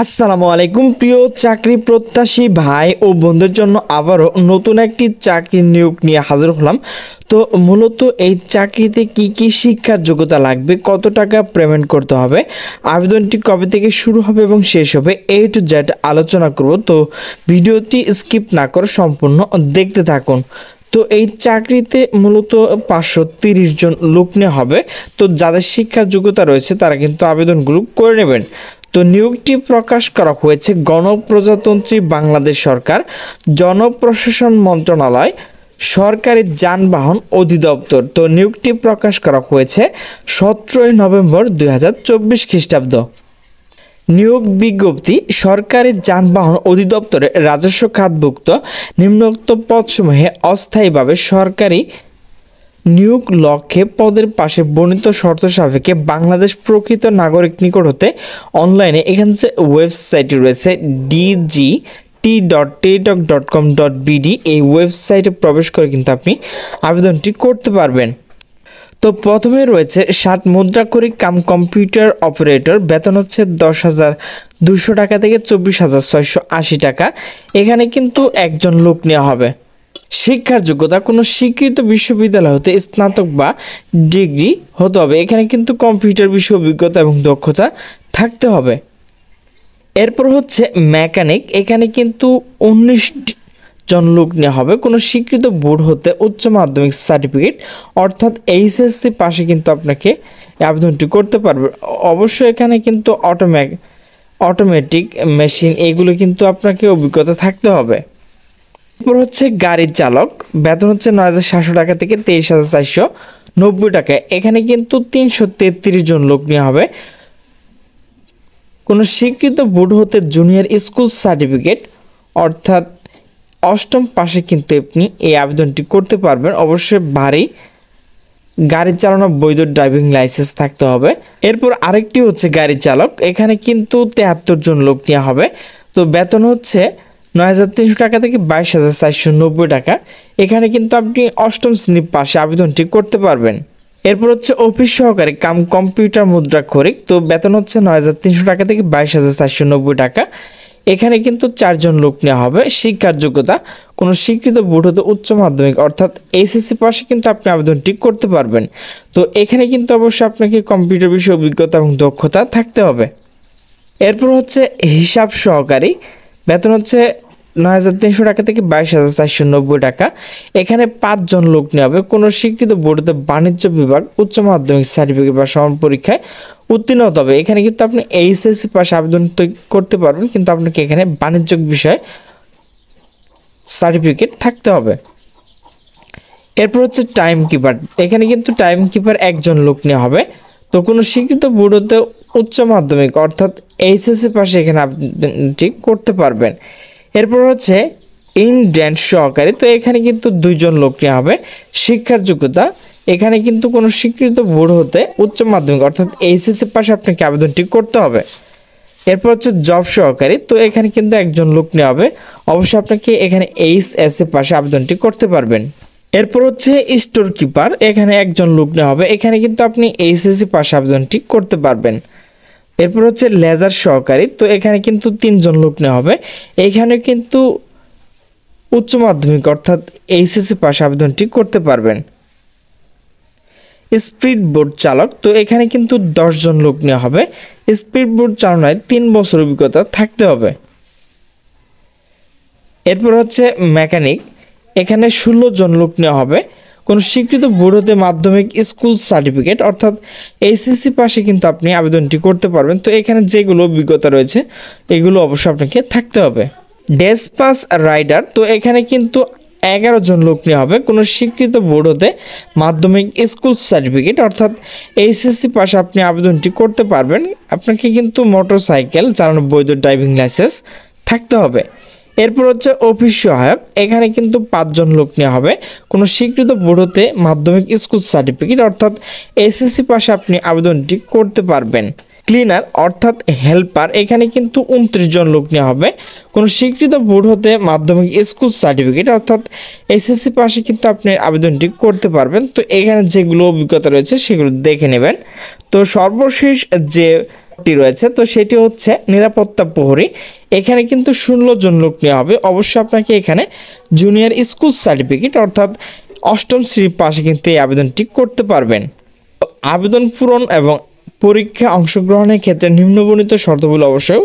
আসসালামু আলাইকুম প্রিয় চাকরি প্রত্যাশী ভাই ও বন্ধুদের জন্য আবারও নতুন একটি চাকরির নিয়োগ নিয়ে হাজির হলাম। তো মূলত এই চাকরিতে কি কি শিক্ষার যোগ্যতা লাগবে, কত টাকা পেমেন্ট করতে হবে, আবেদনটি কবে থেকে শুরু হবে এবং শেষ হবে, A to Z আলোচনা করব। তো ভিডিওটি স্কিপ না করে সম্পূর্ণ দেখতে থাকুন। তো এই চাকরিতে মূলত 530 জন লোক নেওয়া হবে। তো যাদের শিক্ষার যোগ্যতা রয়েছে তারা কিন্তু আবেদনগুলো করে নেবেন। তো নিয়োগটি প্রকাশ করা হয়েছে গণপ্রজাতন্ত্রী বাংলাদেশ সরকার, জনপ্রশাসন মন্ত্রণালয়, সরকারি যানবাহন অধিদপ্তর। তো নিয়োগটি প্রকাশ করা হয়েছে 17 নভেম্বর 2024 খ্রিস্টাব্দ। নিয়োগ বিজ্ঞপ্তি সরকারি যানবাহন অধিদপ্তরের রাজস্ব খাতভুক্ত নিম্নোক্ত পদসমূহে অস্থায়ীভাবে সরকারি নিয়োগ লক্ষ্যে পদের পাশে বর্ণিত শর্ত সাপেক্ষে বাংলাদেশ প্রকৃত নাগরিক নিকট হতে অনলাইনে এখানে যে ওয়েবসাইটটি রয়েছে dgt.teletalk.com.bd এই ওয়েবসাইটে প্রবেশ করে কিন্তু আপনি আবেদনটি করতে পারবেন। তো প্রথমে রয়েছে 60 মুদ্রাক্ষরিক কাম কম্পিউটার অপারেটর, বেতন হচ্ছে 10,200 টাকা থেকে 24,680 টাকা। এখানে কিন্তু একজন লোক নেওয়া হবে। শিক্ষার যোগ্যতা কোনো স্বীকৃত বিশ্ববিদ্যালয় হতে স্নাতক বা ডিগ্রি হতে হবে। এখানে কিন্তু কম্পিউটার বিষয়ে অভিজ্ঞতা এবং দক্ষতা থাকতে হবে। এরপর হচ্ছে মেকানিক, এখানে কিন্তু 19 জন লোক নেওয়া হবে। কোনো স্বীকৃত বোর্ড হতে উচ্চ মাধ্যমিক সার্টিফিকেট অর্থাৎ এইচএসসি পাশে কিন্তু আপনাকে আবেদনটি করতে পারবে। অবশ্যই এখানে কিন্তু অটোমেটিক মেশিন এগুলো কিন্তু আপনাকে অভিজ্ঞতা থাকতে হবে। এরপর হচ্ছে গাড়ির চালক, বেতন হচ্ছে 9,700 টাকা থেকে 23,490 টাকা। এখানে কিন্তু 333 জন লোক নেওয়া হবে। কোনো স্বীকৃত বোর্ড হতে জুনিয়র স্কুল সার্টিফিকেট অর্থাৎ 8ম পাশে কিন্তু আপনি এই আবেদনটি করতে পারবেন। অবশ্যই ভারী গাড়ি চালানো বৈধ ড্রাইভিং লাইসেন্স থাকতে হবে। এরপর আরেকটি হচ্ছে গাড়ি চালক, এখানে কিন্তু 73 জন লোক নেওয়া হবে। তো বেতন হচ্ছে 9,300 টাকা থেকে 22,490 টাকা। এখানে কিন্তু আপনি 8ম শ্রেণী পাশে আবেদনটি করতে পারবেন। এরপর হচ্ছে অফিস সহকারী কাম কম্পিউটার মুদ্রাক্ষরিক, তো বেতন হচ্ছে 9,300 টাকা থেকে 22,490 টাকা। এখানে কিন্তু 4 জন লোক নেওয়া হবে। শিক্ষার যোগ্যতা কোনো স্বীকৃত বোর্ড হতে উচ্চ মাধ্যমিক অর্থাৎ এসএসসি পাশে কিন্তু আপনি আবেদনটি করতে পারবেন। তো এখানে কিন্তু অবশ্যই আপনাকে কম্পিউটার বিষয়ে অভিজ্ঞতা এবং দক্ষতা থাকতে হবে। এরপর হচ্ছে হিসাব সহকারী, বেতন হচ্ছে 9,300 টাকা থেকে 22,490 টাকা। এখানে 5 জন লোক নেওয়া হবে। কোনো স্বীকৃত বোর্ডে বাণিজ্য বিভাগ উচ্চ মাধ্যমিক সার্টিফিকেট বা সমান পরীক্ষায় উত্তীর্ণ হতে হবে। এখানে কিন্তু আপনি এইচএসসি পাশে আবেদন করতে পারবেন, কিন্তু আপনাকে এখানে বাণিজ্য বিষয়ে সার্টিফিকেট থাকতে হবে। এরপর হচ্ছে টাইম কিপার, এখানে কিন্তু টাইম কিপার 1 জন লোক নেওয়া হবে। তো কোনো স্বীকৃত বোর্ড হতে উচ্চ মাধ্যমিক অর্থাৎ এইচএসসি পাশে এখানে আবেদনটি করতে পারবেন। এরপর হচ্ছে ইনডেন্ট সহকারী, তো এখানে কিন্তু 2 জন লোক নেওয়া হবে। শিক্ষার যোগ্যতা এখানে কিন্তু কোনো স্বীকৃত বোর্ড হতে উচ্চ মাধ্যমিক অর্থাৎ এইচএসসি পাশে আপনাকে আবেদনটি করতে হবে। এরপর হচ্ছে জব সহকারী, তো এখানে কিন্তু 1 জন লোক নেওয়া হবে। অবশ্যই আপনাকে এখানে এইচএসসি পাশে আবেদনটি করতে পারবেন। এরপর হচ্ছে স্টোর কিপার, এখানে 1 জন লোক নেওয়া হবে। এখানে কিন্তু আপনি এইচএসসি পাশে আবেদনটি করতে পারবেন। এরপর হচ্ছে লেজার সহকারী, তো এখানে কিন্তু 3 জন লোক নেওয়া হবে। এখানে কিন্তু উচ্চ মাধ্যমিক অর্থাৎ এইচএসসি পাশে আবেদনটি করতে পারবেন। স্পিড বোট চালক, তো এখানে কিন্তু 10 জন লোক নেওয়া হবে। স্পিড বোট চালনায় 3 বছর অভিজ্ঞতা থাকতে হবে। এরপর হচ্ছে মেকানিক, এখানে 16 জন লোক নেওয়া হবে। কোনো স্বীকৃত বোর্ড হতে মাধ্যমিক স্কুল সার্টিফিকেট অর্থাৎ এইচএসসি পাশে কিন্তু আপনি আবেদনটি করতে পারবেন। তো এখানে যেগুলো অভিজ্ঞতা রয়েছে এগুলো অবশ্যই আপনাকে থাকতে হবে। ডেসপাস রাইডার, তো এখানে কিন্তু 11 জন লোক নেওয়া হবে। কোনো স্বীকৃত বোর্ড হতে মাধ্যমিক স্কুল সার্টিফিকেট অর্থাৎ এইচএসসি পাশে আপনি আবেদনটি করতে পারবেন। আপনাকে কিন্তু মোটরসাইকেল চালানো বৈধ ড্রাইভিং লাইসেন্স থাকতে হবে। এরপর হচ্ছে অফিস সহায়ক, এখানে কিন্তু 5 জন লোক নেওয়া হবে। কোনো স্বীকৃত বোর্ড হতে মাধ্যমিক স্কুল সার্টিফিকেট অর্থাৎ এসএসসি পাশে আপনি আবেদনটি করতে পারবেন। ক্লিনার অর্থাৎ হেল্পার, এখানে কিন্তু 29 জন লোক নেওয়া হবে। কোনো স্বীকৃত বোর্ড হতে মাধ্যমিক স্কুল সার্টিফিকেট অর্থাৎ এসএসসি পাশে কিন্তু আপনি আবেদনটি করতে পারবেন। তো এখানে যেগুলো অভিজ্ঞতা রয়েছে সেগুলো দেখে নেবেন। তো সর্বশেষ যে টি রয়েছে, তো সেটি হচ্ছে নিরাপত্তা প্রহরী। এখানে কিন্তু 16 জন লোক নেওয়া হবে। অবশ্যই আপনাকে এখানে জুনিয়র স্কুল সার্টিফিকেট অর্থাৎ অষ্টম শ্রেণী পাশে কিন্তু এই আবেদনটি করতে পারবেন। আবেদন পূরণ এবং পরীক্ষা অংশগ্রহণের ক্ষেত্রে নিম্নবর্ণিত শর্তাবলী অবশ্যই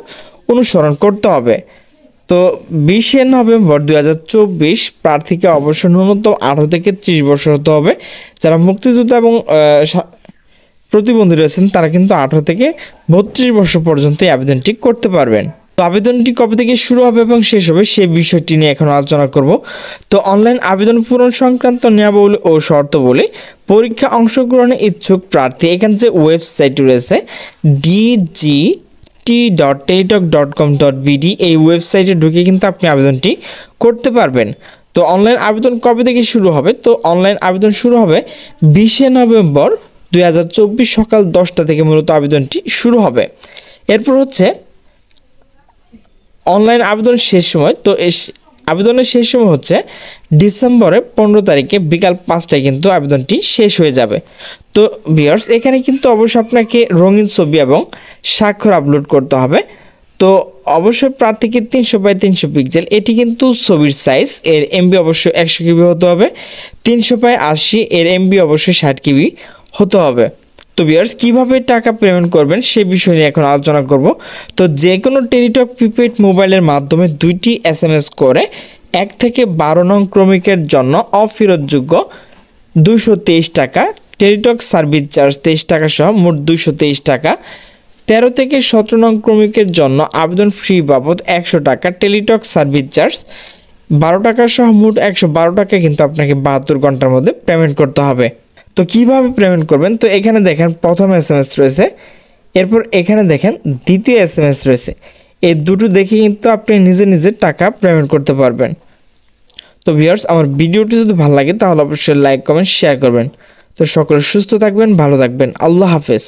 অনুসরণ করতে হবে। তো 20শে নভেম্বর 2024 প্রার্থীকে অবশ্যই ন্যূনতম 18 থেকে 30 বছর হতে হবে। যারা মুক্তিযোদ্ধা এবং প্রতিবন্ধী রয়েছেন তারা কিন্তু 18 থেকে 32 বছর পর্যন্ত এই আবেদনটি করতে পারবেন। তো আবেদনটি কবে থেকে শুরু হবে এবং শেষ হবে সেই বিষয়টি নিয়ে এখন আলোচনা করব। তো অনলাইন আবেদন পূরণ সংক্রান্ত নিয়মাবলী ও শর্তাবলী, পরীক্ষা অংশগ্রহণে ইচ্ছুক প্রার্থী এখানে যে ওয়েবসাইট রয়েছে dgt.telitalk.com.bd এই ওয়েবসাইটে ঢুকে কিন্তু আপনি আবেদনটি করতে পারবেন। তো অনলাইন আবেদন কবে থেকে শুরু হবে? তো অনলাইন আবেদন শুরু হবে 20শে নভেম্বর 2024 সকাল 10টা থেকে মূলত আবেদনটি শুরু হবে। এরপর হচ্ছে অনলাইন আবেদন শেষ সময়। তো আবেদনের শেষ সময় হচ্ছে ডিসেম্বরের 15 তারিখে বিকাল 5টায় কিন্তু আবেদনটি শেষ হয়ে যাবে। তো ভিউয়ার্স, এখানে কিন্তু অবশ্যই আপনাকে রঙিন ছবি এবং স্বাক্ষর আপলোড করতে হবে। তো অবশ্যই প্রার্থীকে 300x300 পিক্সেল, এটি কিন্তু ছবির সাইজ, এর এমবি অবশ্যই 100 কেবি হতে হবে। 300x80 এর এমবি অবশ্যই 60 কেবি হতে হবে। তো ভিউয়ার্স, কীভাবে টাকা পেমেন্ট করবেন সে বিষয় নিয়ে এখন আলোচনা করব। তো যে কোনো টেলিটক প্রিপেড মোবাইলের মাধ্যমে 2টি SMS করে 1 থেকে 12 নং ক্রমিকের জন্য অফেরতযোগ্য 223 টাকা, টেলিটক সার্ভিস চার্জ 23 টাকা সহ মোট 223 টাকা, 13 থেকে 17 নং ক্রমিকের জন্য আবেদন ফি বাবদ 100 টাকা, টেলিটক সার্ভিস চার্জ 12 টাকা সহ মোট 112 টাকা কিন্তু আপনাকে 72 ঘন্টার মধ্যে পেমেন্ট করতে হবে। তো কিভাবে পেমেন্ট করবেন? তো এখানে দেখেন প্রথম SMS রয়েছে, এরপর এখানে দেখেন দ্বিতীয় SMS রয়েছে। এই দুটো দেখে কিন্তু আপনি নিজে নিজে টাকা পেমেন্ট করতে পারবেন। তো ভিউয়ার্স, আমার ভিডিওটি যদি ভালো লাগে তাহলে অবশ্যই লাইক, কমেন্ট, শেয়ার করবেন। তো সকলে সুস্থ থাকবেন, ভালো থাকবেন। আল্লাহ হাফেজ।